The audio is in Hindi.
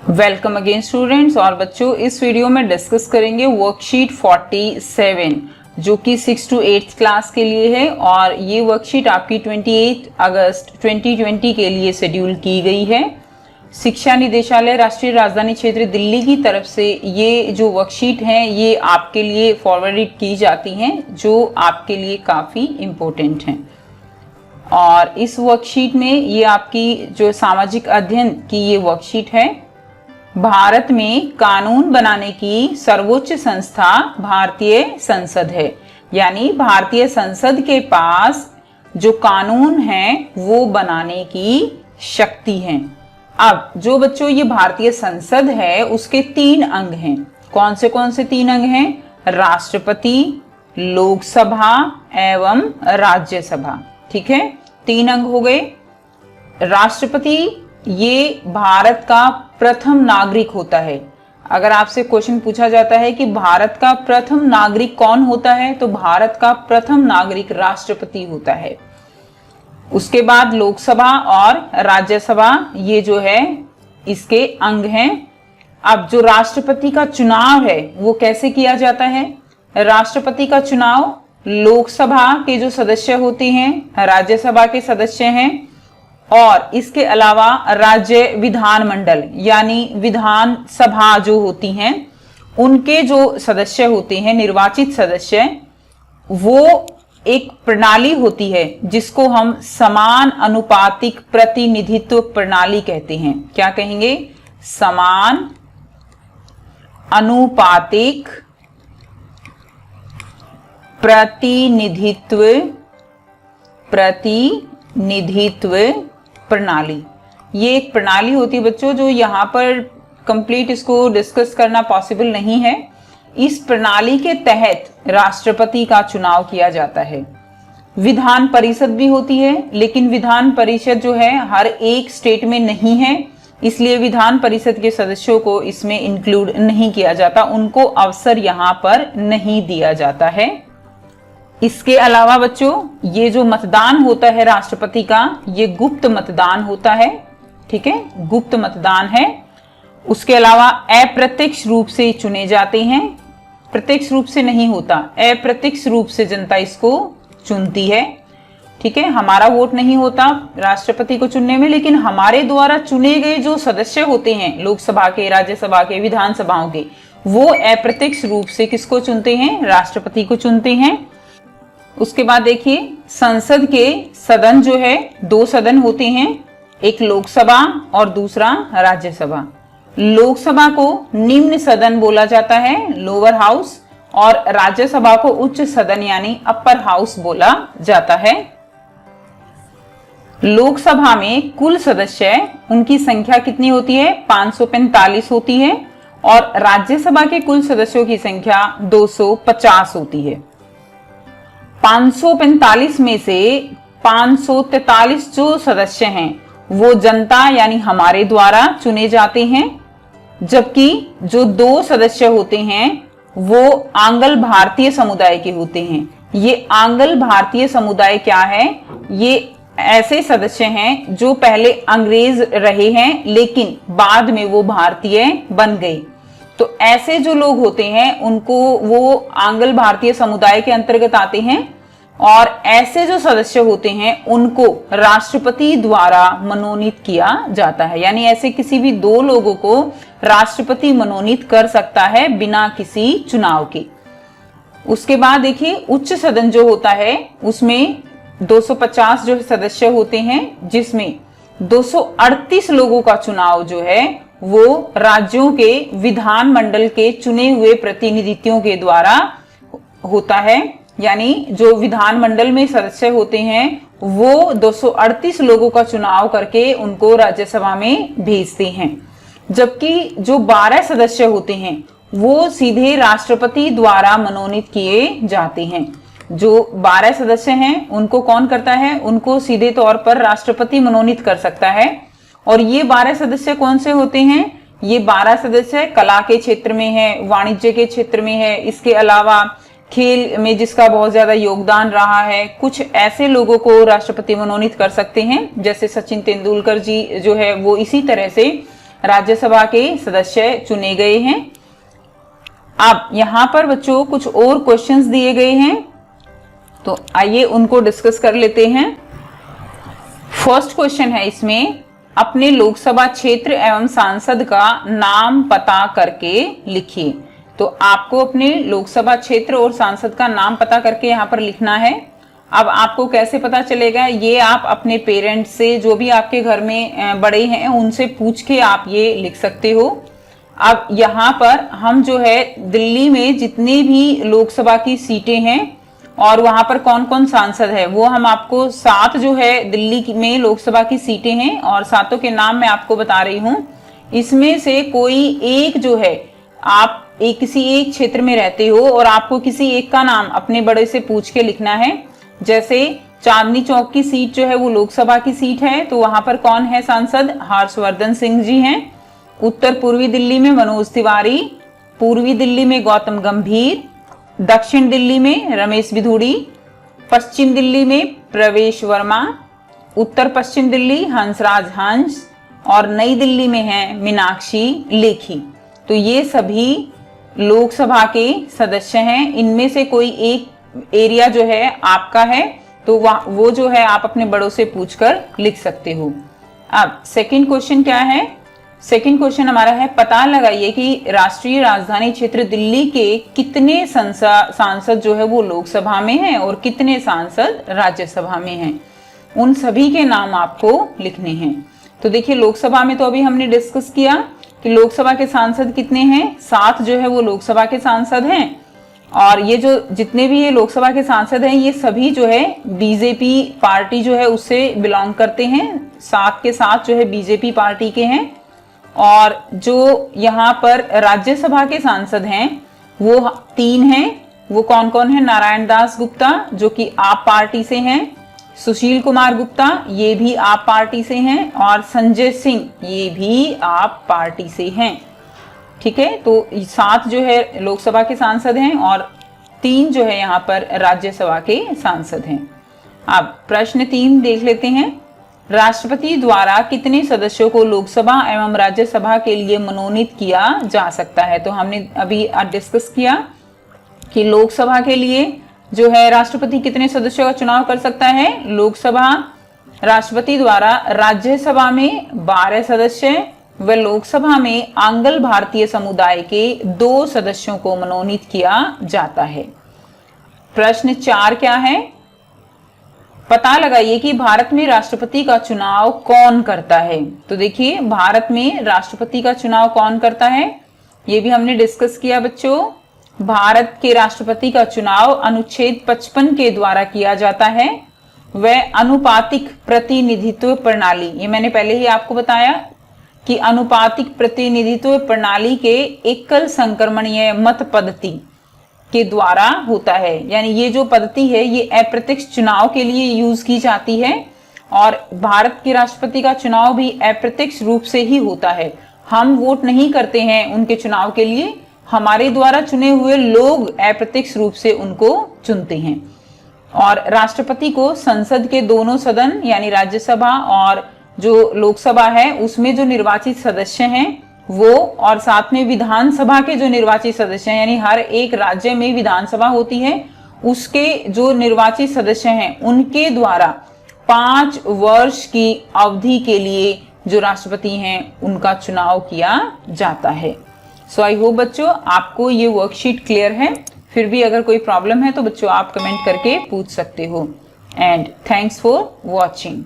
Welcome again students. और बच्चों, इस वीडियो में डिस्कस करेंगे वर्कशीट 47 जो कि 6 to 8 क्लास के लिए है। और ये वर्कशीट आपकी 28 अगस्त 2020 के लिए शेड्यूल की गई है। शिक्षा निदेशालय राष्ट्रीय राजधानी क्षेत्र दिल्ली की तरफ से ये जो वर्कशीट हैं ये आपके लिए फॉरवर्डेड की जाती हैं, जो आपके लिए काफ़ी इम्पोर्टेंट हैं। और इस वर्कशीट में ये आपकी जो सामाजिक अध्ययन की ये वर्कशीट है। भारत में कानून बनाने की सर्वोच्च संस्था भारतीय संसद है, यानी भारतीय संसद के पास जो कानून है वो बनाने की शक्ति है। अब जो बच्चों ये भारतीय संसद है उसके 3 अंग हैं। कौन से 3 अंग हैं? राष्ट्रपति, लोकसभा एवं राज्यसभा। ठीक है, 3 अंग हो गए। राष्ट्रपति ये भारत का प्रथम नागरिक होता है। अगर आपसे क्वेश्चन पूछा जाता है कि भारत का प्रथम नागरिक कौन होता है, तो भारत का प्रथम नागरिक राष्ट्रपति होता है। उसके बाद लोकसभा और राज्यसभा ये जो है इसके अंग हैं। अब जो राष्ट्रपति का चुनाव है वो कैसे किया जाता है? राष्ट्रपति का चुनाव लोकसभा के जो सदस्य होते हैं, राज्यसभा के सदस्य हैं, और इसके अलावा राज्य विधानमंडल यानी विधानसभा जो होती हैं उनके जो सदस्य होते हैं, निर्वाचित सदस्य, वो एक प्रणाली होती है जिसको हम समान अनुपातिक प्रतिनिधित्व प्रणाली कहते हैं। क्या कहेंगे? समान अनुपातिक प्रतिनिधित्व प्रणाली। ये एक प्रणाली होती है बच्चों, जो यहाँ पर कंप्लीट इसको डिस्कस करना पॉसिबल नहीं है। इस प्रणाली के तहत राष्ट्रपति का चुनाव किया जाता है। विधान परिषद भी होती है, लेकिन विधान परिषद जो है हर एक स्टेट में नहीं है, इसलिए विधान परिषद के सदस्यों को इसमें इंक्लूड नहीं किया जाता, उनको अवसर यहाँ पर नहीं दिया जाता है। इसके अलावा बच्चों ये जो मतदान होता है राष्ट्रपति का, ये गुप्त मतदान होता है। ठीक है, गुप्त मतदान है। उसके अलावा अप्रत्यक्ष रूप से चुने जाते हैं, प्रत्यक्ष रूप से नहीं होता, अप्रत्यक्ष रूप से जनता इसको चुनती है। ठीक है, हमारा वोट नहीं होता राष्ट्रपति को चुनने में, लेकिन हमारे द्वारा चुने गए जो सदस्य होते हैं लोकसभा के, राज्यसभा के, विधानसभाओं के, वो अप्रत्यक्ष रूप से किसको चुनते हैं? राष्ट्रपति को चुनते हैं। उसके बाद देखिए, संसद के सदन जो है 2 सदन होते हैं, एक लोकसभा और दूसरा राज्यसभा। लोकसभा को निम्न सदन बोला जाता है, लोअर हाउस, और राज्यसभा को उच्च सदन यानी अपर हाउस बोला जाता है। लोकसभा में कुल सदस्य उनकी संख्या कितनी होती है? 545 होती है, और राज्यसभा के कुल सदस्यों की संख्या 250 होती है। 545 में से 543 जो सदस्य हैं वो जनता यानी हमारे द्वारा चुने जाते हैं, जबकि जो 2 सदस्य होते हैं वो आंग्ल भारतीय समुदाय के होते हैं। ये आंग्ल भारतीय समुदाय क्या है? ये ऐसे सदस्य हैं जो पहले अंग्रेज रहे हैं लेकिन बाद में वो भारतीय बन गए। तो ऐसे जो लोग होते हैं उनको वो आंग्ल भारतीय समुदाय के अंतर्गत आते हैं, और ऐसे जो सदस्य होते हैं उनको राष्ट्रपति द्वारा मनोनीत किया जाता है। यानी ऐसे किसी भी 2 लोगों को राष्ट्रपति मनोनीत कर सकता है बिना किसी चुनाव के। उसके बाद देखिए, उच्च सदन जो होता है उसमें 250 जो सदस्य होते हैं, जिसमें 238 लोगों का चुनाव जो है वो राज्यों के विधानमंडल के चुने हुए प्रतिनिधियों के द्वारा होता है। यानी जो विधानमंडल में सदस्य होते हैं वो 238 लोगों का चुनाव करके उनको राज्यसभा में भेजते हैं, जबकि जो 12 सदस्य होते हैं वो सीधे राष्ट्रपति द्वारा मनोनीत किए जाते हैं। जो 12 सदस्य हैं उनको कौन करता है? उनको सीधे तौर पर राष्ट्रपति मनोनीत कर सकता है। और ये 12 सदस्य कौन से होते हैं? ये 12 सदस्य कला के क्षेत्र में है, वाणिज्य के क्षेत्र में है, इसके अलावा खेल में जिसका बहुत ज्यादा योगदान रहा है। कुछ ऐसे लोगों को राष्ट्रपति मनोनीत कर सकते हैं, जैसे सचिन तेंदुलकर जी जो है वो इसी तरह से राज्यसभा के सदस्य चुने गए हैं। अब यहाँ पर बच्चों कुछ और क्वेश्चंस दिए गए हैं, तो आइए उनको डिस्कस कर लेते हैं। फर्स्ट क्वेश्चन है इसमें, अपने लोकसभा क्षेत्र एवं सांसद का नाम पता करके लिखिए। तो आपको अपने लोकसभा क्षेत्र और सांसद का नाम पता करके यहाँ पर लिखना है। अब आपको कैसे पता चलेगा, ये आप अपने पेरेंट्स से, जो भी आपके घर में बड़े हैं, उनसे पूछ के आप ये लिख सकते हो। अब यहाँ पर हम जो है दिल्ली में जितने भी लोकसभा की सीटें हैं और वहां पर कौन कौन सांसद है, वो हम आपको 7 जो है दिल्ली में लोकसभा की सीटें हैं और 7 के नाम मैं आपको बता रही हूँ। इसमें से कोई एक जो है, आप किसी एक क्षेत्र में रहते हो और आपको किसी एक का नाम अपने बड़े से पूछ के लिखना है। जैसे चांदनी चौक की सीट जो है वो लोकसभा की सीट है, तो वहां पर कौन है सांसद, हर्षवर्धन सिंह जी हैं। उत्तर पूर्वी दिल्ली में मनोज तिवारी, पूर्वी दिल्ली में गौतम गंभीर, दक्षिण दिल्ली में रमेश बिधूड़ी, पश्चिम दिल्ली में प्रवेश वर्मा, उत्तर पश्चिम दिल्ली हंसराज हंस और नई दिल्ली में है मीनाक्षी लेखी। तो ये सभी लोकसभा के सदस्य हैं। इनमें से कोई एक एरिया जो है आपका है, तो वो जो है आप अपने बड़ों से पूछकर लिख सकते हो। अब सेकंड क्वेश्चन क्या है, सेकंड क्वेश्चन हमारा है, पता लगाइए कि राष्ट्रीय राजधानी क्षेत्र दिल्ली के कितने सांसद जो है वो लोकसभा में हैं और कितने सांसद राज्यसभा में हैं। उन सभी के नाम आपको लिखने हैं। तो देखिए लोकसभा में तो अभी हमने डिस्कस किया कि लोकसभा के सांसद कितने हैं, 7 जो है वो लोकसभा के सांसद हैं। और ये जो जितने भी ये लोकसभा के सांसद हैं, ये सभी जो है बीजेपी पार्टी जो है उससे बिलोंग करते हैं। 7 के 7 जो है बीजेपी पार्टी के हैं। और जो यहाँ पर राज्यसभा के सांसद हैं वो 3 हैं। वो कौन कौन है, नारायण दास गुप्ता जो कि आप पार्टी से हैं, सुशील कुमार गुप्ता ये भी आप पार्टी से हैं, और संजय सिंह ये भी आप पार्टी से हैं। ठीक है, तो 7 जो है लोकसभा के सांसद हैं और 3 जो है यहाँ पर राज्यसभा के सांसद हैं। अब प्रश्न 3 देख लेते हैं, राष्ट्रपति द्वारा कितने सदस्यों को लोकसभा एवं राज्यसभा के लिए मनोनीत किया जा सकता है। तो हमने अभी डिस्कस किया कि लोकसभा के लिए जो है राष्ट्रपति कितने सदस्यों का चुनाव कर सकता है। लोकसभा राष्ट्रपति द्वारा राज्यसभा में 12 सदस्य व लोकसभा में आंग्ल भारतीय समुदाय के 2 सदस्यों को मनोनीत किया जाता है। प्रश्न 4 क्या है, पता लगाइए कि भारत में राष्ट्रपति का चुनाव कौन करता है। तो देखिए भारत में राष्ट्रपति का चुनाव कौन करता है, ये भी हमने डिस्कस किया बच्चों। भारत के राष्ट्रपति का चुनाव अनुच्छेद 55 के द्वारा किया जाता है। वह अनुपातिक प्रतिनिधित्व प्रणाली, ये मैंने पहले ही आपको बताया कि अनुपातिक प्रतिनिधित्व प्रणाली के एकल संक्रमणीय मत पद्धति के द्वारा होता है। यानी ये जो पद्धति है ये अप्रत्यक्ष चुनाव के लिए यूज की जाती है और भारत के राष्ट्रपति का चुनाव भी अप्रत्यक्ष रूप से ही होता है। हम वोट नहीं करते हैं उनके चुनाव के लिए, हमारे द्वारा चुने हुए लोग अप्रत्यक्ष रूप से उनको चुनते हैं। और राष्ट्रपति को संसद के दोनों सदन यानी राज्यसभा और जो लोकसभा है उसमें जो निर्वाचित सदस्य हैं वो, और साथ में विधानसभा के जो निर्वाचित सदस्य हैं, यानी हर एक राज्य में विधानसभा होती है, उसके जो निर्वाचित सदस्य हैं उनके द्वारा 5 वर्ष की अवधि के लिए जो राष्ट्रपति हैं उनका चुनाव किया जाता है। सो आई होप बच्चों आपको ये वर्कशीट क्लियर है। फिर भी अगर कोई प्रॉब्लम है तो बच्चों आप कमेंट करके पूछ सकते हो। And thanks for watching.